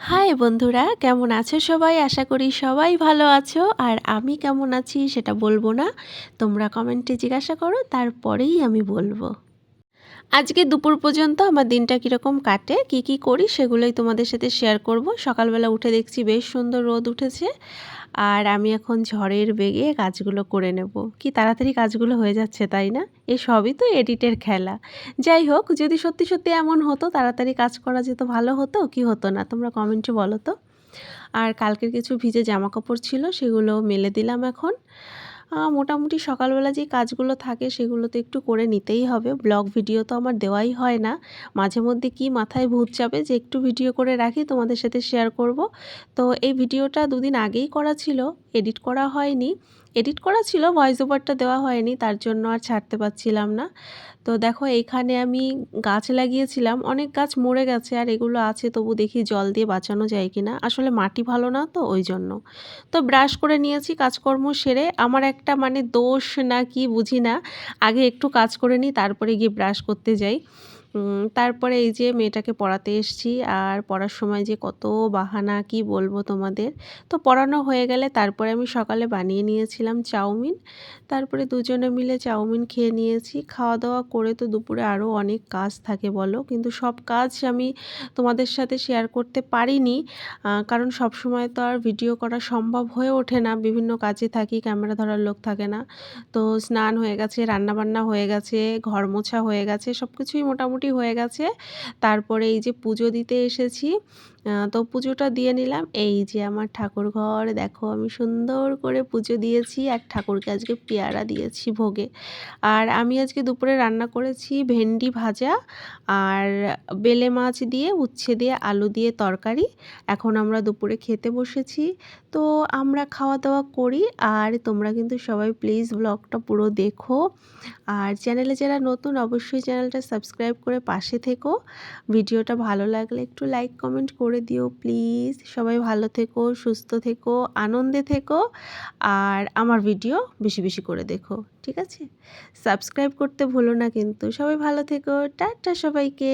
High বন্ধুরা, কেমন আছো সবাই? আশা করি সবাই ভালো আছো। আর আমি কেমন আছি সেটা বলবো না, তোমরা কমেন্টে জিজ্ঞাসা করো, তারপরেই আমি বলবো। আজকে দুপুর পর্যন্ত আমার দিনটা কীরকম কাটে, কি করি সেগুলোই তোমাদের সাথে শেয়ার করব। সকালবেলা উঠে দেখছি বেশ সুন্দর রোদ উঠেছে, আর আমি এখন ঝড়ের বেগে কাজগুলো করে নেব। কি তাড়াতাড়ি কাজগুলো হয়ে যাচ্ছে, তাই না? এ সবই তো এডিটের খেলা। যাই হোক, যদি সত্যি সত্যি এমন হতো, তাড়াতাড়ি কাজ করা যেত, ভালো হতো কি হতো না, তোমরা কমেন্টে বলো তো। আর কালকের কিছু ভিজে জামাকাপড় ছিল, সেগুলো মেলে দিলাম এখন। মোটামুটি সকালবেলা যে কাজগুলো থাকে সেগুলো তো একটু করে নিতেই হবে। ব্লগ ভিডিও তো আমার দেওয়াই হয় না। মাঝে মধ্যে কি মাথায় ভূত চাপে যে একটু ভিডিও করে রাখি, তোমাদের সাথে শেয়ার করব। তো এই ভিডিওটা দুদিন আগেই করা ছিল, এডিট করা হয়নি। এডিট করা ছিল, ভয়েস ওভারটা দেওয়া হয়নি, তার জন্য আর ছাড়তে পারছিলাম না। তো দেখো, এইখানে আমি গাছ লাগিয়েছিলাম, অনেক গাছ মরে গেছে, আর এগুলো আছে, তবু দেখি জল দিয়ে বাঁচানো যায় কিনা। আসলে মাটি ভালো না তো, ওই জন্য। তো ব্রাশ করে নিয়েছি কাজকর্ম সেরে। আমার একটা মানে দোষ না কি বুঝি না, আগে একটু কাজ করে নিই, তারপরে গিয়ে ব্রাশ করতে যাই। তারপরে এই যে মেয়েটাকে পড়াতে এসেছি, আর পড়ার সময় যে কত বাহানা কি বলবো তোমাদের। তো পড়ানো হয়ে গেলে তারপরে আমি সকালে বানিয়ে নিয়েছিলাম চাউমিন। তারপরে দুজনে মিলে চাউমিন খেয়ে নিয়েছি। খাওয়া দাওয়া করে তো দুপুরে আরও অনেক কাজ থাকে বলো, কিন্তু সব কাজ আমি তোমাদের সাথে শেয়ার করতে পারিনি, কারণ সব সময় তো আর ভিডিও করা সম্ভব হয়ে ওঠে না, বিভিন্ন কাজে থাকি, ক্যামেরা ধরার লোক থাকে না। তো স্নান হয়ে গেছে, রান্নাবান্না হয়ে গেছে, ঘর মোছা হয়ে গেছে, সব কিছুই মোটামুটি হয়ে গেছে। তারপরে এই যে পুজো দিতে এসেছি, তো পুজোটা দিয়ে নিলাম। এই যে আমার ঠাকুরঘর দেখো, আমি সুন্দর করে পুজো দিয়েছি, আর ঠাকুরকে আজকে পেয়ারা দিয়েছি ভোগে। আর আমি আজকে দুপুরে রান্না করেছি ভেন্ডি ভাজা, আর বেলে মাছ দিয়ে, উচ্ছে দিয়ে, আলু দিয়ে তরকারি। এখন আমরা দুপুরে খেতে বসেছি। তো আমরা খাওয়া দাওয়া করি, আর তোমরা কিন্তু সবাই প্লিজ ব্লগটা পুরো দেখো। আর চ্যানেলে যারা নতুন, অবশ্যই চ্যানেলটা সাবস্ক্রাইব করে পাশে থেকো। ভিডিওটা ভালো লাগলে একটু লাইক কমেন্ট করে দিও প্লিজ। সবাই ভালো থেকো, সুস্থ থেকো, আনন্দে থেকো, আর আমার ভিডিও বেশি বেশি করে দেখো, ঠিক আছে? সাবস্ক্রাইব করতে ভুলো না কিন্তু। সবাই ভালো থেকো, টাটা সবাইকে।